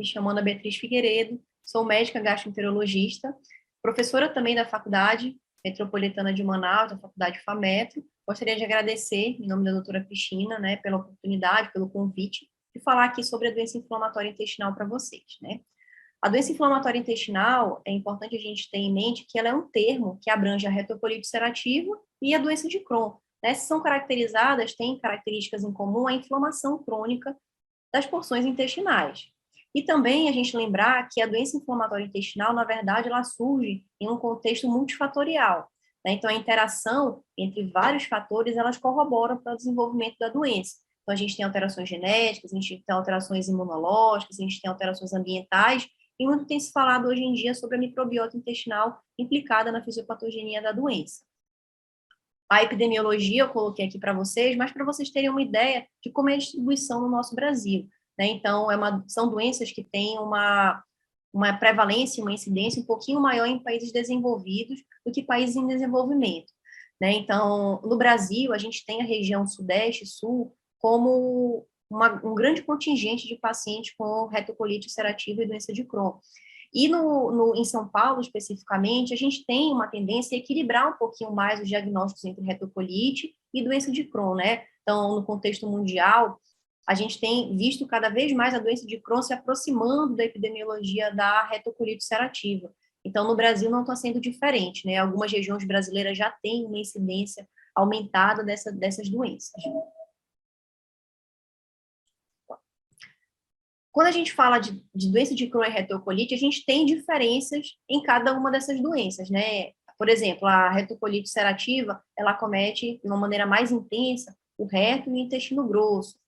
me chamo Ana Beatriz Figueiredo, sou médica gastroenterologista, professora também da Faculdade Metropolitana de Manaus, da Faculdade FAMetro. Gostaria de agradecer, em nome da doutora Cristina, né, pela oportunidade, pelo convite, de falar aqui sobre a doença inflamatória intestinal para vocês, né. A doença inflamatória intestinal, é importante a gente ter em mente que ela é um termo que abrange a retocolite ulcerativa e a doença de Crohn, né, são caracterizadas, têm características em comum a inflamação crônica das porções intestinais. E também a gente lembrar que a doença inflamatória intestinal, na verdade, ela surge em um contexto multifatorial, né? Então, a interação entre vários fatores, elas corroboram para o desenvolvimento da doença. Então, a gente tem alterações genéticas, a gente tem alterações imunológicas, a gente tem alterações ambientais, e muito tem se falado hoje em dia sobre a microbiota intestinal implicada na fisiopatogenia da doença. A epidemiologia eu coloquei aqui para vocês, mas para vocês terem uma ideia de como é a distribuição no nosso Brasil, né? Então, são doenças que têm uma prevalência, uma incidência um pouquinho maior em países desenvolvidos do que países em desenvolvimento, né? Então, no Brasil, a gente tem a região Sudeste e Sul como um grande contingente de pacientes com retocolite ulcerativa e doença de Crohn. E em São Paulo, especificamente, a gente tem uma tendência a equilibrar um pouquinho mais os diagnósticos entre retocolite e doença de Crohn, né? Então, no contexto mundial, a gente tem visto cada vez mais a doença de Crohn se aproximando da epidemiologia da retocolite ulcerativa. Então, no Brasil não está sendo diferente, né? Algumas regiões brasileiras já têm uma incidência aumentada dessas doenças. Quando a gente fala de doença de Crohn e retocolite, a gente tem diferenças em cada uma dessas doenças, né? Por exemplo, a retocolite ulcerativa, ela acomete de uma maneira mais intensa o reto e o intestino grosso.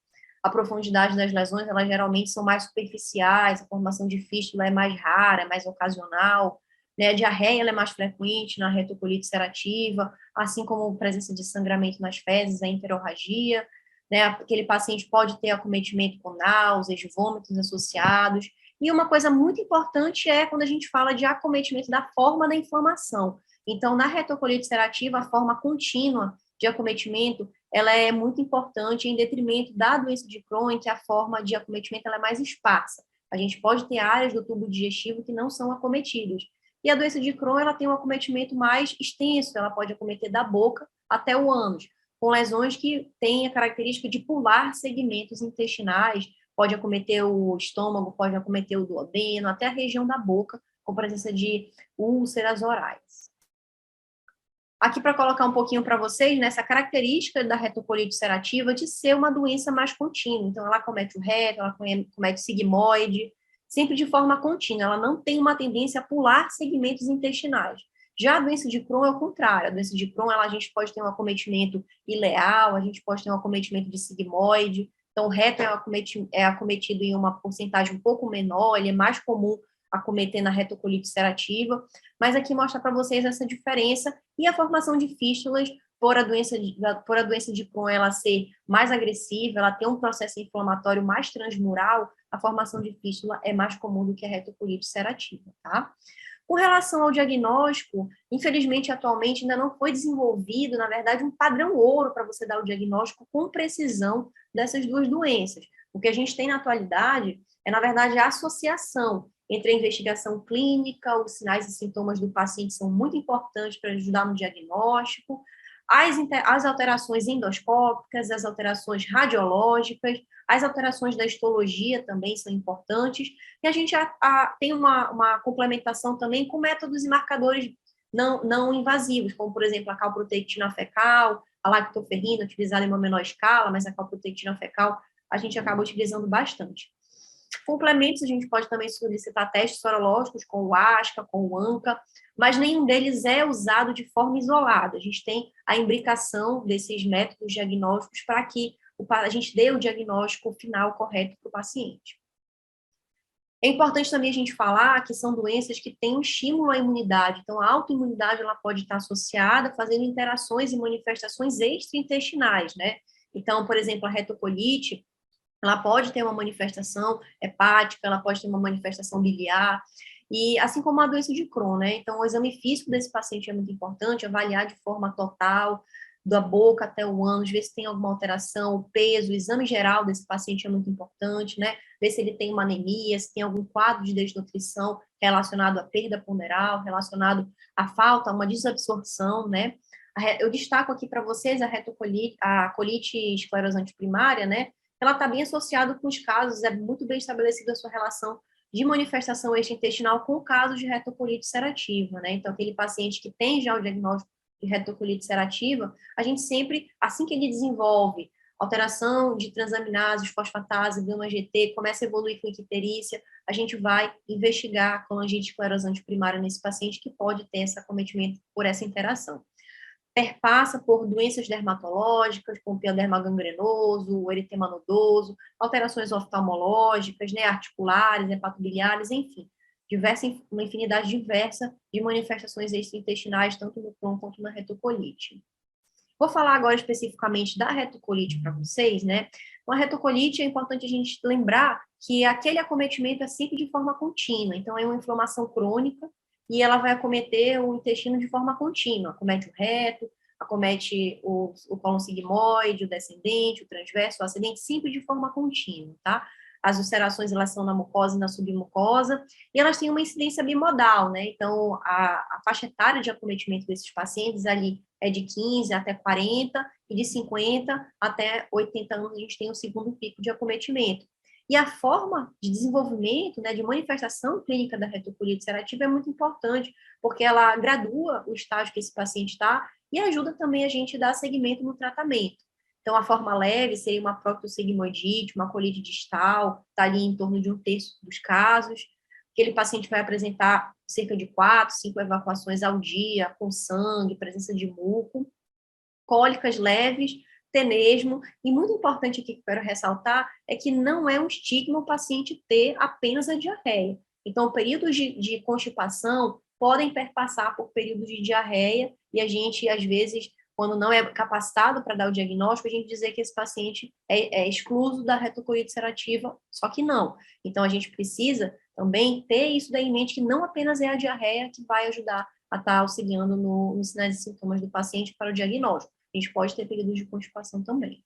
A profundidade das lesões, elas geralmente são mais superficiais, a formação de fístula é mais rara, é mais ocasional, né? A diarreia ela é mais frequente na retocolite ulcerativa, assim como a presença de sangramento nas fezes, a enterorragia, né? Aquele paciente pode ter acometimento com náuseas, vômitos associados. E uma coisa muito importante é quando a gente fala de acometimento da forma da inflamação. Então, na retocolite ulcerativa, a forma contínua de acometimento, ela é muito importante em detrimento da doença de Crohn, em que a forma de acometimento ela é mais esparsa. A gente pode ter áreas do tubo digestivo que não são acometidas. E a doença de Crohn, ela tem um acometimento mais extenso, ela pode acometer da boca até o ânus, com lesões que têm a característica de pular segmentos intestinais, pode acometer o estômago, pode acometer o duodeno, até a região da boca, com presença de úlceras orais. Aqui para colocar um pouquinho para vocês, nessa característica da retocolite ulcerativa de ser uma doença mais contínua. Então, ela acomete o reto, ela acomete o sigmoide, sempre de forma contínua. Ela não tem uma tendência a pular segmentos intestinais. Já a doença de Crohn é o contrário. A doença de Crohn, a gente pode ter um acometimento ileal, a gente pode ter um acometimento de sigmoide. Então, o reto é acometido em uma porcentagem um pouco menor, ele é mais comum acometer na retocolite ulcerativa, mas aqui mostra para vocês essa diferença e a formação de fístulas por a doença de Crohn ela ser mais agressiva, ela ter um processo inflamatório mais transmural, a formação de fístula é mais comum do que a retocolite ulcerativa, tá? Com relação ao diagnóstico, infelizmente, atualmente ainda não foi desenvolvido, na verdade, um padrão ouro para você dar o diagnóstico com precisão dessas duas doenças. O que a gente tem na atualidade é, na verdade, a associação entre a investigação clínica, os sinais e sintomas do paciente são muito importantes para ajudar no diagnóstico, as alterações endoscópicas, as alterações radiológicas, as alterações da histologia também são importantes, e a gente tem uma complementação também com métodos e marcadores não invasivos, como, por exemplo, a calprotectina fecal, a lactoferrina, utilizada em uma menor escala, mas a calprotectina fecal a gente acaba utilizando bastante. Complementos, a gente pode também solicitar testes sorológicos com o ASCA, com o ANCA, mas nenhum deles é usado de forma isolada. A gente tem a imbricação desses métodos diagnósticos para que a gente dê o diagnóstico final correto para o paciente. É importante também a gente falar que são doenças que têm um estímulo à imunidade, então a autoimunidade ela pode estar associada, fazendo interações e manifestações extraintestinais, né? Então, por exemplo, a retocolite, ela pode ter uma manifestação hepática, ela pode ter uma manifestação biliar, e assim como a doença de Crohn, né? Então, o exame físico desse paciente é muito importante, avaliar de forma total, da boca até o ânus, ver se tem alguma alteração, o peso, o exame geral desse paciente é muito importante, né? Ver se ele tem uma anemia, se tem algum quadro de desnutrição relacionado à perda ponderal, relacionado à falta, a uma desabsorção, né? Eu destaco aqui para vocês a colite esclerosante primária, né? Ela está bem associada com os casos, é muito bem estabelecida a sua relação de manifestação extraintestinal com casos de retocolite ulcerativa, né? Então, aquele paciente que tem já o diagnóstico de retocolite ulcerativa, a gente sempre, assim que ele desenvolve alteração de transaminases, fosfatase, gama-GT, começa a evoluir com icterícia, a gente vai investigar a colangite esclerosante primária nesse paciente que pode ter esse acometimento por essa interação. Perpassa por doenças dermatológicas, como pioderma gangrenoso, eritema nodoso, alterações oftalmológicas, né, articulares, hepatobiliares, enfim, uma infinidade diversa de manifestações extraintestinais, tanto no Crohn quanto na retocolite. Vou falar agora especificamente da retocolite para vocês, né? Uma retocolite é importante a gente lembrar que aquele acometimento é sempre de forma contínua, então é uma inflamação crônica e ela vai acometer o intestino de forma contínua, acomete o reto, acomete o cólon sigmoide, o descendente, o transverso, o ascendente, sempre de forma contínua, tá? As ulcerações, elas são na mucosa e na submucosa, e elas têm uma incidência bimodal, né? Então, a faixa etária de acometimento desses pacientes ali é de 15 até 40, e de 50 até 80 anos a gente tem o segundo pico de acometimento. E a forma de desenvolvimento, né, de manifestação clínica da retocolite ulcerativa é muito importante, porque ela gradua o estágio que esse paciente está e ajuda também a gente a dar seguimento no tratamento. Então, a forma leve seria uma proctossigmoidite, uma colite distal, está ali em torno de 1/3 dos casos. Aquele paciente vai apresentar cerca de 4, 5 evacuações ao dia, com sangue, presença de muco, cólicas leves, tenesmo, e muito importante aqui que eu quero ressaltar é que não é um estigma o paciente ter apenas a diarreia. Então, períodos de constipação podem perpassar por períodos de diarreia, e a gente, às vezes, quando não é capacitado para dar o diagnóstico, a gente dizer que esse paciente é excluso da retocolite ulcerativa, só que não. Então, a gente precisa também ter isso daí em mente, que não apenas é a diarreia que vai ajudar a estar auxiliando nos sinais e sintomas do paciente para o diagnóstico. A gente pode ter períodos de constipação também.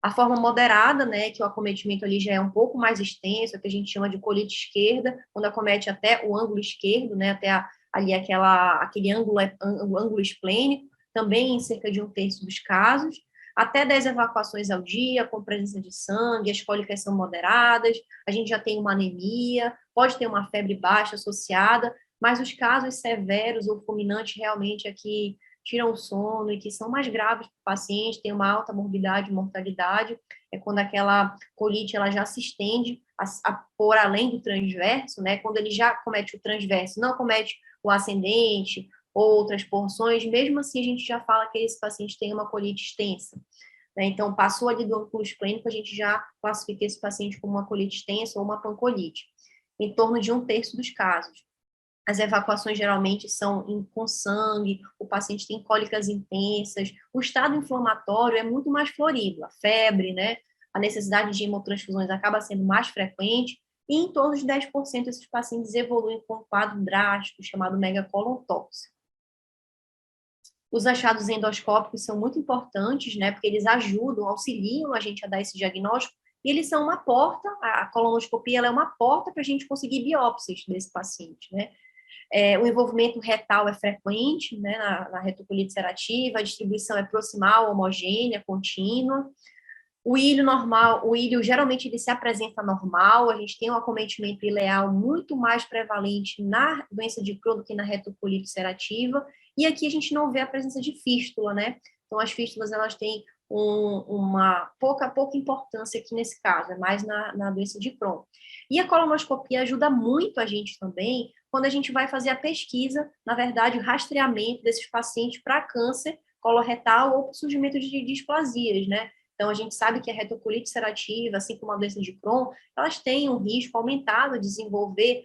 A forma moderada, né, que o acometimento ali já é um pouco mais extenso, é que a gente chama de colite esquerda, quando acomete até o ângulo esquerdo, né, até ali aquele ângulo esplênico, também em cerca de 1/3 dos casos, até 10 evacuações ao dia, com presença de sangue, as cólicas são moderadas, a gente já tem uma anemia, pode ter uma febre baixa associada, mas os casos severos ou fulminantes realmente aqui tiram o sono e que são mais graves para o paciente, tem uma alta morbidade e mortalidade, é quando aquela colite ela já se estende a por além do transverso, né? Quando ele já comete o transverso, não comete o ascendente, outras porções, mesmo assim a gente já fala que esse paciente tem uma colite extensa. Né? Então, passou ali do ângulo esplênico, a gente já classifica esse paciente como uma colite extensa ou uma pancolite, em torno de 1/3 dos casos. As evacuações geralmente são com sangue, o paciente tem cólicas intensas, o estado inflamatório é muito mais florido, a febre, né? A necessidade de hemotransfusões acaba sendo mais frequente, e em torno de 10% desses pacientes evoluem com um quadro drástico chamado megacolon tóxico. Os achados endoscópicos são muito importantes, né? Porque eles ajudam, auxiliam a gente a dar esse diagnóstico, e eles são uma porta, a colonoscopia ela é uma porta para a gente conseguir biópsias desse paciente, né? O envolvimento retal é frequente, né, na retocolite ulcerativa, a distribuição é proximal, homogênea, contínua. O ilho normal, o ilho geralmente ele se apresenta normal, a gente tem um acometimento ileal muito mais prevalente na doença de Crohn do que na retocolite ulcerativa, e aqui a gente não vê a presença de fístula, né? Então, as fístulas, elas têm uma pouca importância aqui nesse caso, é mais na doença de Crohn. E a colonoscopia ajuda muito a gente também quando a gente vai fazer a pesquisa, na verdade, o rastreamento desses pacientes para câncer coloretal ou para surgimento de displasias, né? Então, a gente sabe que a retocolite ulcerativa, assim como a doença de Crohn, elas têm um risco aumentado de desenvolver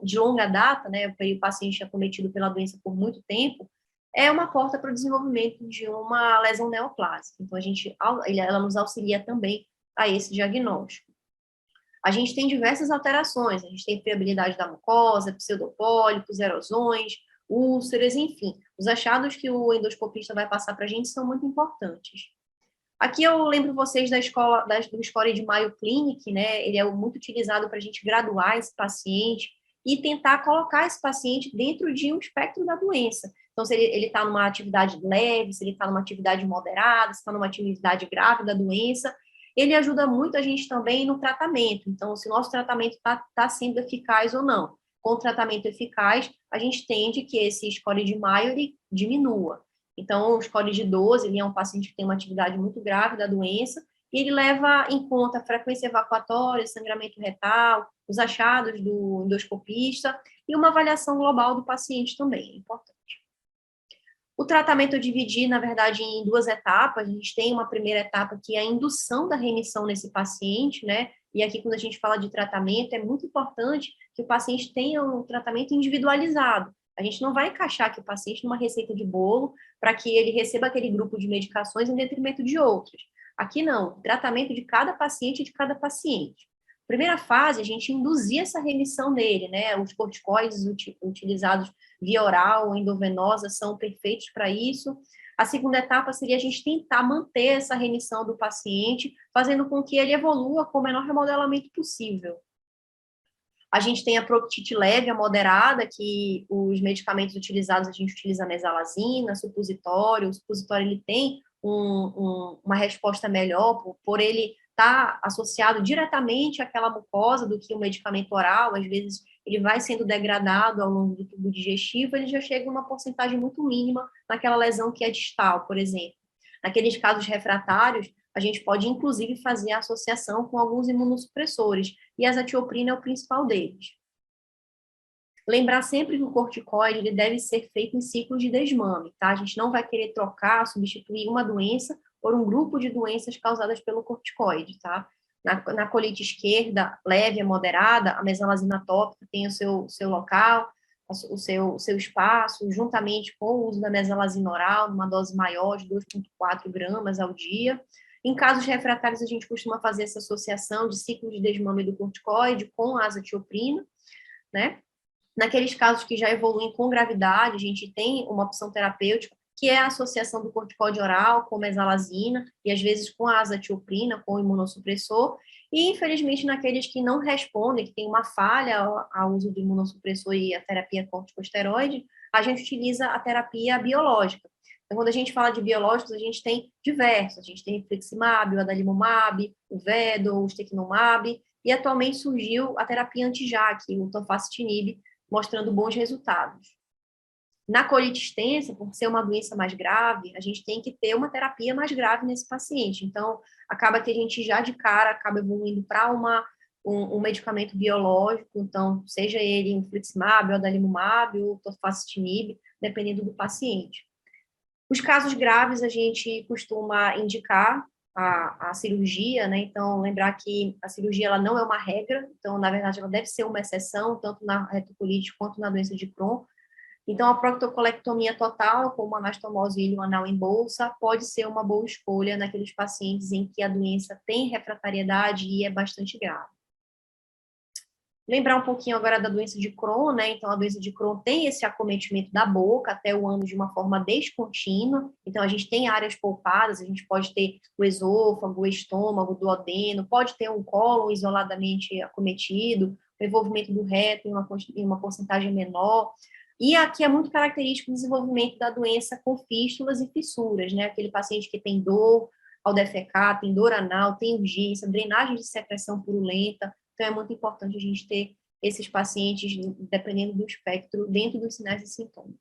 de longa data, né, o paciente acometido pela doença por muito tempo, é uma porta para o desenvolvimento de uma lesão neoplásica. Então, ela nos auxilia também a esse diagnóstico. A gente tem diversas alterações, a gente tem friabilidade da mucosa, pseudopólipos, erosões, úlceras, enfim. Os achados que o endoscopista vai passar para a gente são muito importantes. Aqui eu lembro vocês do score de Mayo Clinic, né? Ele é muito utilizado para a gente graduar esse paciente e tentar colocar esse paciente dentro de um espectro da doença. Então, se ele está numa atividade leve, se ele está numa atividade moderada, se está numa atividade grave da doença, ele ajuda muito a gente também no tratamento. Então, se o nosso tratamento está sendo eficaz ou não. Com o tratamento eficaz, a gente tende que esse score de Mayo ele diminua. Então, o score de 12, ele é um paciente que tem uma atividade muito grave da doença, e ele leva em conta a frequência evacuatória, sangramento retal, os achados do endoscopista e uma avaliação global do paciente também, é importante. O tratamento eu dividi, na verdade, em duas etapas. A gente tem uma primeira etapa que é a indução da remissão nesse paciente, né? E aqui, quando a gente fala de tratamento, é muito importante que o paciente tenha um tratamento individualizado. A gente não vai encaixar aqui o paciente numa receita de bolo para que ele receba aquele grupo de medicações em detrimento de outros. Aqui não, tratamento de cada paciente e de cada paciente. Primeira fase, a gente induzir essa remissão nele, né? Os corticoides utilizados via oral ou endovenosa são perfeitos para isso. A segunda etapa seria a gente tentar manter essa remissão do paciente, fazendo com que ele evolua com o menor remodelamento possível. A gente tem a proctite leve, a moderada, que os medicamentos utilizados, a gente utiliza a mesalazina, supositório. O supositório ele tem uma resposta melhor por ele estar associado diretamente àquela mucosa do que o medicamento oral. Às vezes ele vai sendo degradado ao longo do tubo digestivo, ele já chega a uma porcentagem muito mínima naquela lesão que é distal, por exemplo. Naqueles casos refratários, a gente pode, inclusive, fazer a associação com alguns imunossupressores, e a azatioprina é o principal deles. Lembrar sempre que o corticoide ele deve ser feito em ciclos de desmame, tá? A gente não vai querer trocar, substituir uma doença por um grupo de doenças causadas pelo corticoide, tá? Na colite esquerda, leve a moderada, a mesalazina tópica tem o seu local, o seu espaço, juntamente com o uso da mesalazina oral, numa dose maior, de 2,4 gramas ao dia. Em casos refratários, a gente costuma fazer essa associação de ciclo de desmame do corticoide com a azatioprina, né? Naqueles casos que já evoluem com gravidade, a gente tem uma opção terapêutica, que é a associação do corticoide oral com mesalazina, e às vezes com a azatioprina, com o imunossupressor, e infelizmente naqueles que não respondem, que tem uma falha ao uso do imunossupressor e a terapia corticosteroide, a gente utiliza a terapia biológica. Então, quando a gente fala de biológicos, a gente tem diversos, a gente tem infliximab, o adalimumab, o vedo, o ustekinumab, e atualmente surgiu a terapia anti-JAK, o tofacitinib, mostrando bons resultados. Na colite extensa, por ser uma doença mais grave, a gente tem que ter uma terapia mais grave nesse paciente. Então, acaba que a gente já de cara acaba evoluindo para um medicamento biológico, então, seja ele infliximab, o adalimumab, o tofacitinib, dependendo do paciente. Os casos graves, a gente costuma indicar a cirurgia, né? Então, lembrar que a cirurgia ela não é uma regra, então, na verdade, ela deve ser uma exceção, tanto na retocolite quanto na doença de Crohn. Então, a proctocolectomia total, como a anastomose ilioanal em bolsa, pode ser uma boa escolha naqueles pacientes em que a doença tem refratariedade e é bastante grave. Lembrar um pouquinho agora da doença de Crohn, né? Então, a doença de Crohn tem esse acometimento da boca até o ânus de uma forma descontínua. Então, a gente tem áreas polpadas, a gente pode ter o esôfago, o estômago, o duodeno, pode ter um cólon isoladamente acometido, o envolvimento do reto em uma porcentagem menor. E aqui é muito característico o desenvolvimento da doença com fístulas e fissuras, né? Aquele paciente que tem dor ao defecar, tem dor anal, tem urgência, drenagem de secreção purulenta. Então, é muito importante a gente ter esses pacientes, dependendo do espectro, dentro dos sinais e sintomas.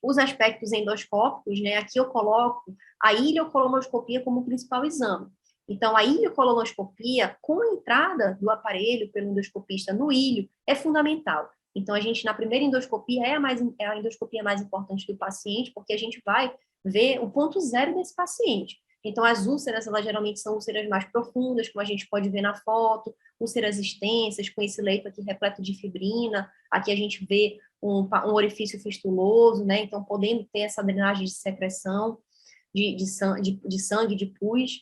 Os aspectos endoscópicos, né? Aqui eu coloco a ileocolonoscopia como principal exame. Então, a ileocolonoscopia, com a entrada do aparelho pelo endoscopista no ilho, é fundamental. Então, a gente, na primeira endoscopia, é a endoscopia mais importante do paciente, porque a gente vai ver o ponto zero desse paciente. Então, as úlceras, elas geralmente são úlceras mais profundas, como a gente pode ver na foto, úlceras extensas, com esse leito aqui repleto de fibrina. Aqui a gente vê um orifício fistuloso, né? Então, podendo ter essa drenagem de secreção de sangue, de pus.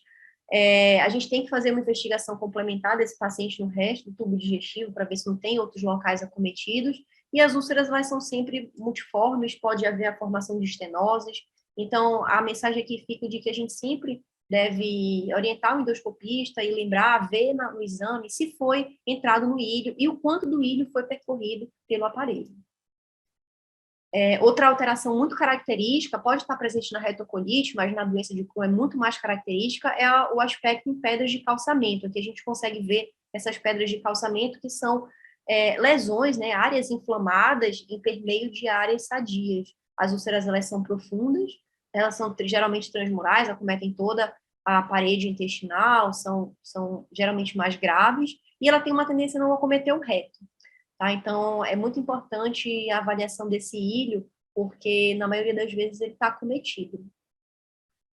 A gente tem que fazer uma investigação complementar desse paciente no resto do tubo digestivo para ver se não tem outros locais acometidos. e as úlceras elas são sempre multiformes, pode haver a formação de estenoses. Então, a mensagem aqui fica de que a gente sempre deve orientar o endoscopista e lembrar, ver no exame se foi entrado no ilho e o quanto do ilho foi percorrido pelo aparelho. Outra alteração muito característica, pode estar presente na retocolite, mas na doença de Crohn é muito mais característica, é o aspecto em pedras de calçamento. Aqui a gente consegue ver essas pedras de calçamento que são lesões, né, áreas inflamadas em permeio de áreas sadias. As úlceras, elas são profundas, elas são geralmente transmurais, acometem toda a parede intestinal, são geralmente mais graves, e ela tem uma tendência a não acometer o reto. Tá? Então, é muito importante a avaliação desse ilho, porque na maioria das vezes ele está acometido.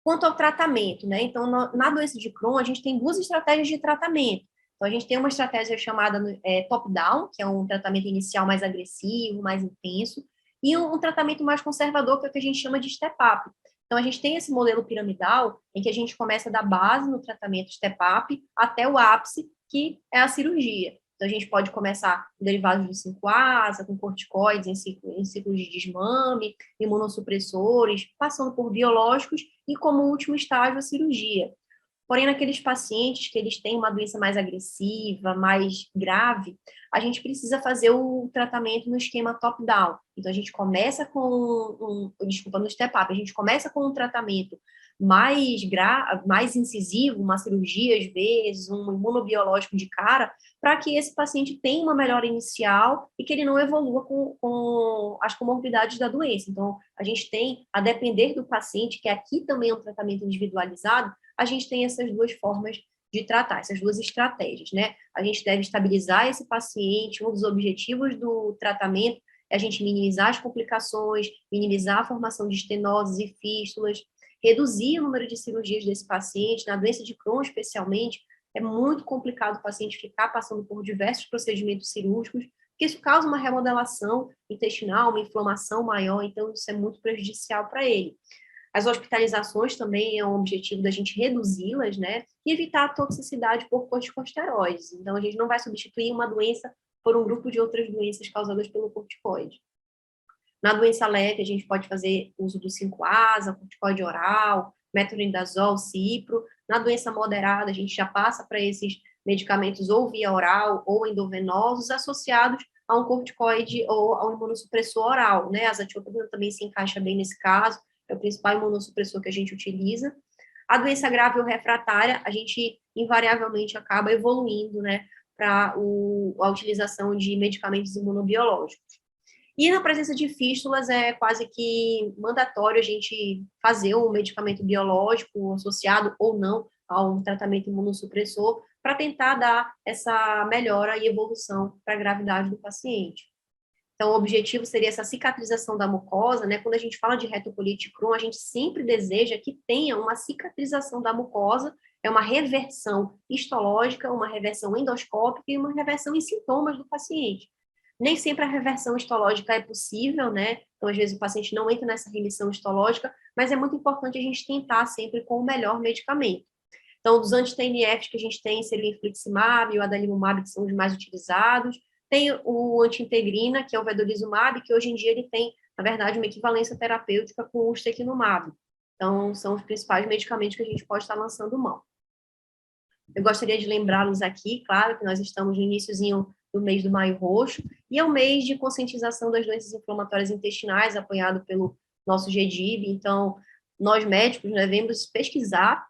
Quanto ao tratamento, né? Então, na doença de Crohn, a gente tem duas estratégias de tratamento. Então, a gente tem uma estratégia chamada top-down, que é um tratamento inicial mais agressivo, mais intenso, e um tratamento mais conservador, que é o que a gente chama de step-up. Então, a gente tem esse modelo piramidal, em que a gente começa da base no tratamento step-up até o ápice, que é a cirurgia. Então, a gente pode começar com derivados de 5-ASA, com corticoides em ciclos de desmame, imunossupressores, passando por biológicos e, como último estágio, a cirurgia. Porém, naqueles pacientes que eles têm uma doença mais agressiva, mais grave, a gente precisa fazer o tratamento no esquema top-down. Então, a gente começa no step-up, a gente começa com um tratamento mais incisivo, uma cirurgia às vezes, um imunobiológico de cara, para que esse paciente tenha uma melhora inicial e que ele não evolua com as comorbidades da doença. Então, a gente tem, a depender do paciente, que aqui também é um tratamento individualizado, a gente tem essas duas formas de tratar, essas duas estratégias, né? A gente deve estabilizar esse paciente, um dos objetivos do tratamento é a gente minimizar as complicações, minimizar a formação de estenoses e fístulas, reduzir o número de cirurgias desse paciente, na doença de Crohn especialmente, é muito complicado o paciente ficar passando por diversos procedimentos cirúrgicos, porque isso causa uma remodelação intestinal, uma inflamação maior, então isso é muito prejudicial para ele. As hospitalizações também é um objetivo da gente reduzi-las, né, e evitar a toxicidade por corticosteroides. Então, a gente não vai substituir uma doença por um grupo de outras doenças causadas pelo corticoide. Na doença leve, a gente pode fazer uso do 5-ASA, corticoide oral, metronidazol, cipro. Na doença moderada, a gente já passa para esses medicamentos ou via oral ou endovenosos associados a um corticoide ou a um imunossupressor oral, né? A azathioprina também se encaixa bem nesse caso, é o principal imunossupressor que a gente utiliza. A doença grave ou refratária, a gente invariavelmente acaba evoluindo, né, para a utilização de medicamentos imunobiológicos. E na presença de fístulas é quase que mandatório a gente fazer um medicamento biológico associado ou não a um tratamento imunossupressor para tentar dar essa melhora e evolução para a gravidade do paciente. Então, o objetivo seria essa cicatrização da mucosa, né? Quando a gente fala de retocolite Crohn, a gente sempre deseja que tenha uma cicatrização da mucosa, é uma reversão histológica, uma reversão endoscópica e uma reversão em sintomas do paciente. Nem sempre a reversão histológica é possível, né? Então, às vezes, o paciente não entra nessa remissão histológica, mas é muito importante a gente tentar sempre com o melhor medicamento. Então, dos anti-TNFs que a gente tem, seria o infliximab e o adalimumab, que são os mais utilizados. Tem o anti-integrina, que é o vedolizumab, que hoje em dia ele tem, na verdade, uma equivalência terapêutica com o ustekinumab. Então, são os principais medicamentos que a gente pode estar lançando mão. Eu gostaria de lembrá-los aqui, claro, que nós estamos no iniciozinho do mês do Maio Roxo, e é o mês de conscientização das doenças inflamatórias intestinais, apoiado pelo nosso GDIB. Então, nós médicos devemos pesquisar,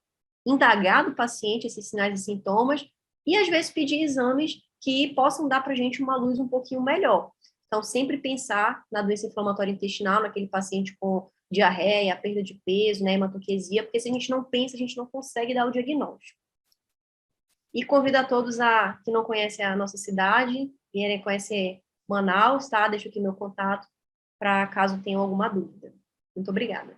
indagar do paciente esses sinais e sintomas, e às vezes pedir exames que possam dar para a gente uma luz um pouquinho melhor. Então, sempre pensar na doença inflamatória intestinal, naquele paciente com diarreia, perda de peso, né, hematoquesia, porque se a gente não pensa, a gente não consegue dar o diagnóstico. E convido a todos que não conhecem a nossa cidade, vierem conhecer Manaus, tá? Deixo aqui meu contato para caso tenham alguma dúvida. Muito obrigada.